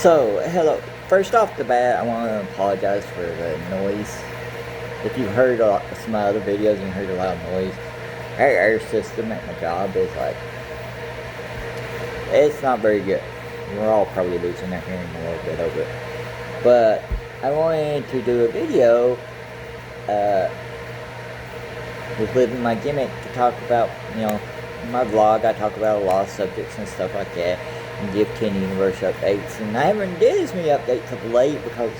So, hello. First off the bat, I want to apologize for the noise. If you've heard some of my other videos and you heard a loud noise, our air system at my job is like, it's not very good. We're all probably losing our hearing a little bit over it. But I wanted to do a video with living my gimmick to talk about, my vlog. I talk about a lot of subjects and stuff like that, and give 10 universe updates. And I haven't did as many updates of late because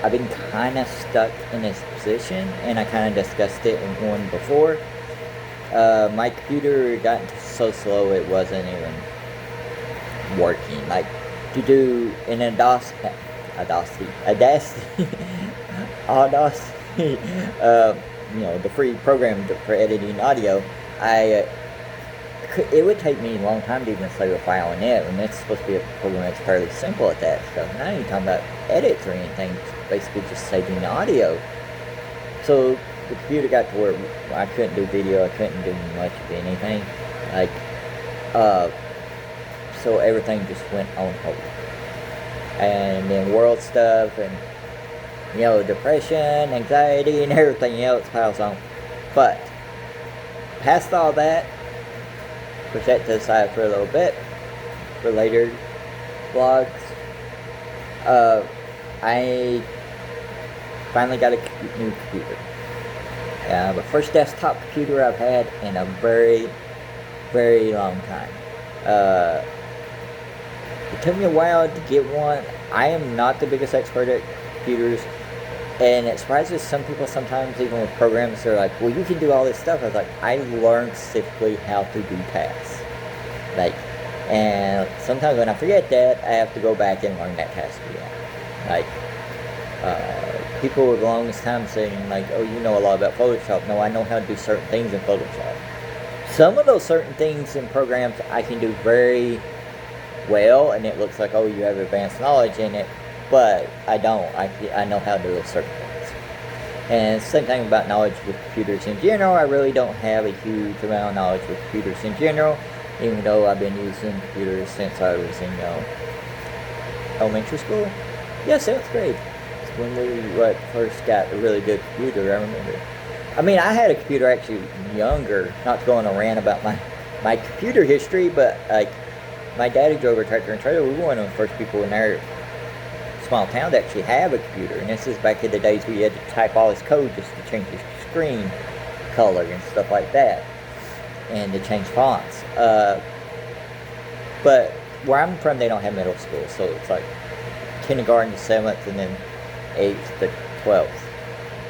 I've been kind of stuck in this position, and I kind of discussed it in one before. My computer got so slow it wasn't even working. Like, to do an Audacity, the free program for editing audio, it would take me a long time to even save a file in it, and it's supposed to be a program that's fairly simple at that stuff. Not even talking about edits or anything, it's basically just saving the audio. So the computer got to where I couldn't do video, I couldn't do much of anything. So everything just went on hold. And then world stuff and depression, anxiety, and everything else piles on. But past all that, push that to the side for a little bit for later vlogs. I finally got a new computer. The first desktop computer I've had in a very, very long time. It took me a while to get one. I am not the biggest expert at computers, and it surprises some people sometimes, even with programs. They're like, well, you can do all this stuff. I was like, I learned specifically how to do tasks. And sometimes when I forget that, I have to go back and learn that task again. People for the longest time saying, oh, you know a lot about Photoshop. No, I know how to do certain things in Photoshop. Some of those certain things in programs I can do very well, and it looks like, oh, you have advanced knowledge in it, but I don't. I know how to do certain things. And same thing about knowledge with computers in general. I really don't have a huge amount of knowledge with computers in general, even though I've been using computers since I was in elementary school. Yeah, 7th grade. It's when we first got a really good computer, I remember. I mean, I had a computer actually younger, not to go on a rant about my computer history, but my daddy drove a tractor and trailer. We were one of the first people in our small town to actually have a computer. And this is back in the days where you had to type all this code just to change the screen color and stuff like that. And to change fonts. But where I'm from, they don't have middle school. So it's like kindergarten to 7th and then 8th to 12th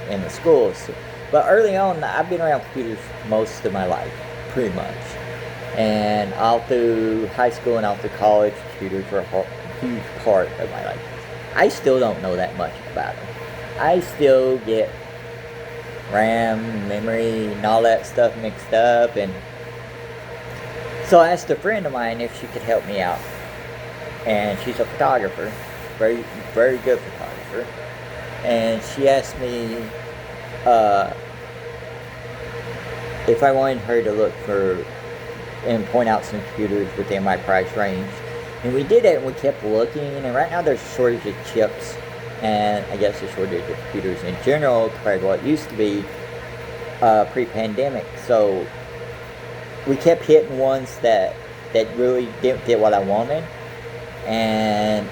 in the schools. But early on, I've been around computers most of my life, pretty much. And all through high school and all through college, computers were a huge part of my life. I still don't know that much about them. I still get RAM, memory, and all that stuff mixed up. And so I asked a friend of mine if she could help me out. And she's a photographer, very, very good photographer. And she asked me if I wanted her to look for and point out some computers within my price range. And we did it, and we kept looking, and right now there's a shortage of chips, and I guess a shortage of computers in general compared to what it used to be pre-pandemic. So we kept hitting ones that really didn't fit what I wanted, and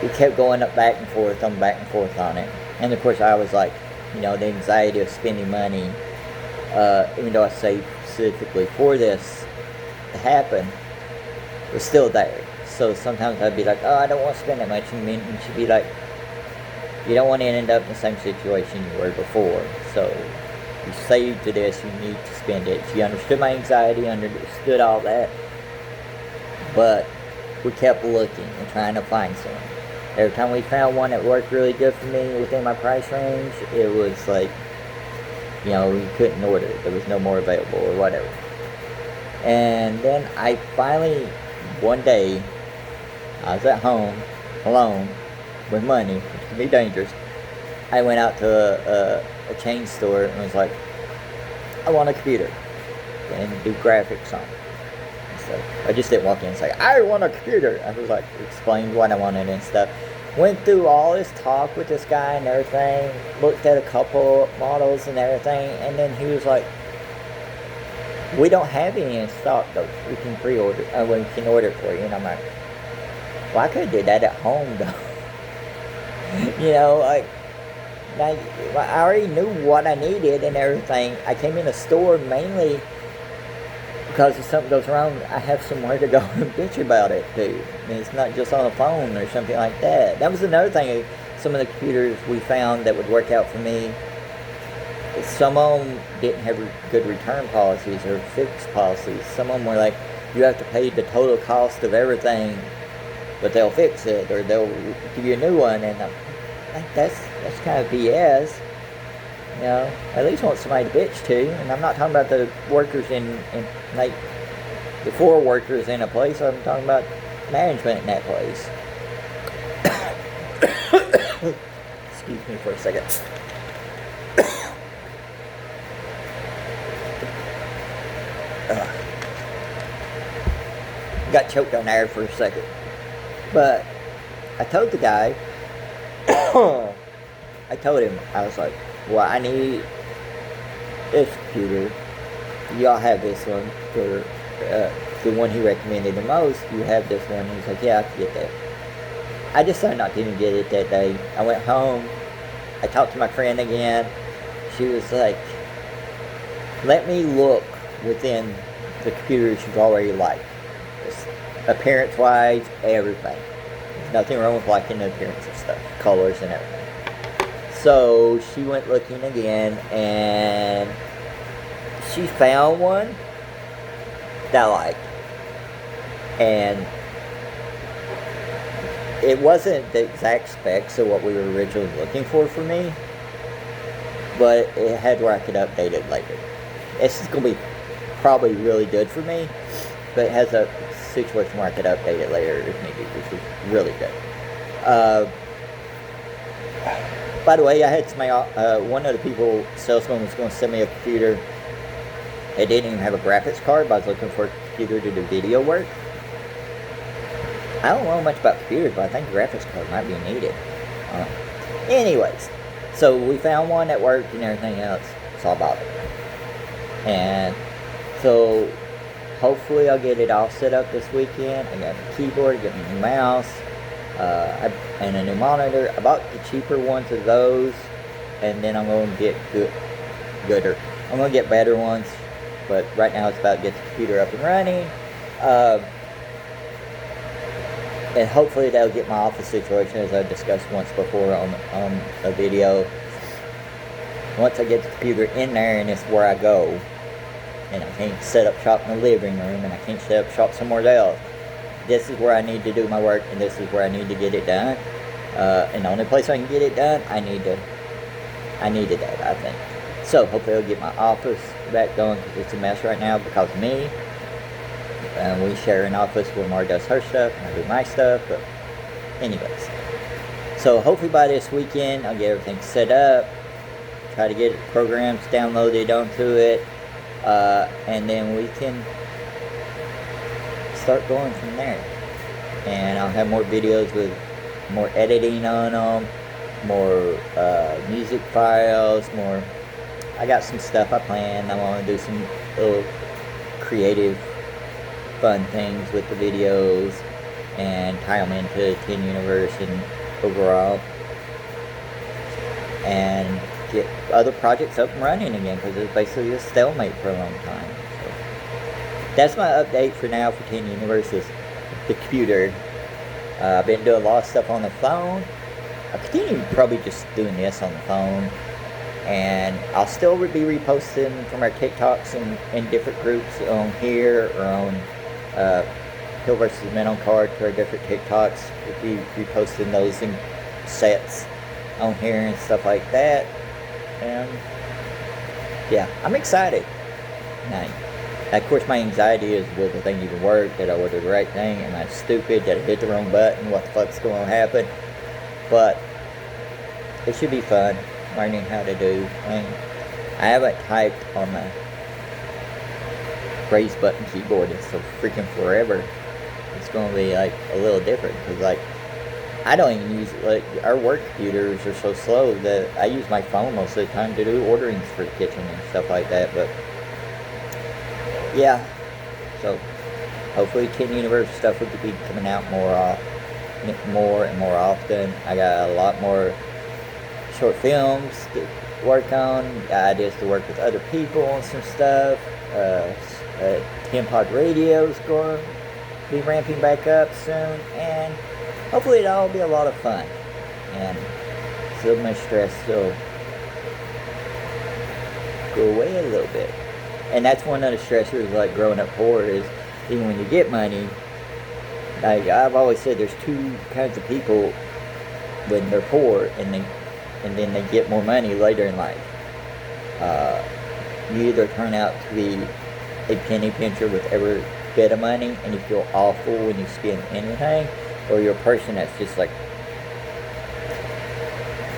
we kept going up back and forth on it. And of course I was like, the anxiety of spending money, even though I saved specifically for this to happen, was still there. So sometimes I'd be like, oh, I don't want to spend that much, and she'd be like, you don't want to end up in the same situation you were before. So you saved to this, you need to spend it. She understood my anxiety, understood all that, but we kept looking and trying to find some. Every time we found one that worked really good for me within my price range, it was like, we couldn't order it. There was no more available or whatever. And then I finally, one day, I was at home, alone, with money, which can be dangerous. I went out to a chain store and was like, I want a computer and do graphics on it. So I just didn't walk in and say, I want a computer. I was like, explained what I wanted and stuff. Went through all this talk with this guy and everything. Looked at a couple models and everything. And then he was like, we don't have any in stock though. We can pre-order. We can order it for you. And I'm like, well, I could have did that at home though. You know, like, I already knew what I needed and everything. I came in the store mainly because if something goes wrong, I have somewhere to go and bitch about it too. I mean, it's not just on the phone or something like that. That was another thing. Some of the computers we found that would work out for me, some of them didn't have good return policies or fixed policies. Some of them were like, you have to pay the total cost of everything, but they'll fix it or they'll give you a new one. And I think that's kind of BS. You know, at least want somebody to bitch to. And I'm not talking about the workers in like the 4 workers in a place. I'm talking about management in that place. Excuse me for a second. Got choked on air for a second. But I told the guy, I told him, I was like, well, I need this computer. Y'all have this one for the one he recommended the most. You have this one. He's like, yeah, I can get that. I decided not to even get it that day. I went home. I talked to my friend again. She was like, let me look within the computers you've already liked. Appearance-wise, everything. There's nothing wrong with liking the appearance of stuff. Colors and everything. So she went looking again, and she found one that I liked. And it wasn't the exact specs of what we were originally looking for me, but it had where I could update it later. This is going to be probably really good for me, but it has a situation where I could update it later if needed, which is really good. By the way, I had somebody, one of the people, salesman was going to send me a computer. It didn't even have a graphics card, but I was looking for a computer to do video work. I don't know much about computers, but I think a graphics card might be needed. Anyways, so we found one that worked and everything else. It's all about it. And so hopefully I'll get it all set up this weekend. I got a keyboard, got a new mouse, and a new monitor. I bought the cheaper ones of those, and then I'm going to get gooder. I'm going to get better ones, but right now it's about to get the computer up and running. And hopefully that'll get my office situation, as I discussed once before on a video. Once I get the computer in there and it's where I go, and I can't set up shop in the living room and I can't set up shop somewhere else, this is where I need to do my work and this is where I need to get it done. And the only place I can get it done, I needed that, I think. So hopefully I'll get my office back going, because it's a mess right now because of me. We share an office where Mar does her stuff and I do my stuff. But anyways, so hopefully by this weekend I'll get everything set up, try to get programs downloaded onto it, and then we can start going from there. And I'll have more videos with more editing on them, more music files, more. I got some stuff I planned. I want to do some little creative fun things with the videos and tie them into 10 Universe and overall, and get other projects up and running again, because it's basically a stalemate for a long time. So that's my update for now for 10 Universe, is the computer. I've been doing a lot of stuff on the phone. I continue probably just doing this on the phone, and I'll still be reposting from our TikToks in different groups on here or on Hill vs. Men on Card to our different TikToks. We'll be reposting those in sets on here and stuff like that. And yeah, I'm excited. Now, of course, my anxiety is, will the thing even work? Did I order the right thing? Am I stupid? Did I hit the wrong button? What the fuck's going to happen? But it should be fun learning how to do. I haven't typed on raise button keyboard and so freaking forever. It's going to be like a little different because like I don't even use like our work computers are so slow that I use my phone most of the time to do orderings for the kitchen and stuff like that. But yeah, so hopefully Ken Universe stuff will be coming out more and more often. I got a lot more short films to work on, ideas to work with other people on some stuff. 10 Pod Radio is going to be ramping back up soon, and hopefully it'll all be a lot of fun. And some of my stress will go away a little bit. And that's one of the stressors like growing up poor is even when you get money, like I've always said, there's two kinds of people when they're poor and then they get more money later in life. You either turn out to be a penny pincher with every bit of money and you feel awful when you spend anything, or you're a person that's just like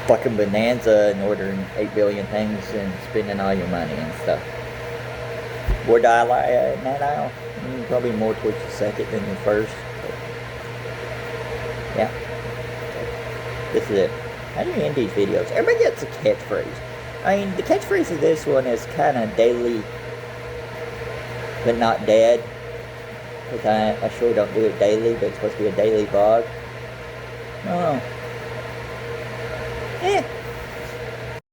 fucking bonanza and ordering 8 billion things and spending all your money and stuff. Where do I lie in that aisle? Probably more towards the second than the first. But yeah. This is it. How do you end these videos? Everybody gets a catchphrase. I mean, the catchphrase of this one is kind of daily, but not dead. Because I sure don't do it daily, but it's supposed to be a daily vlog. I don't know.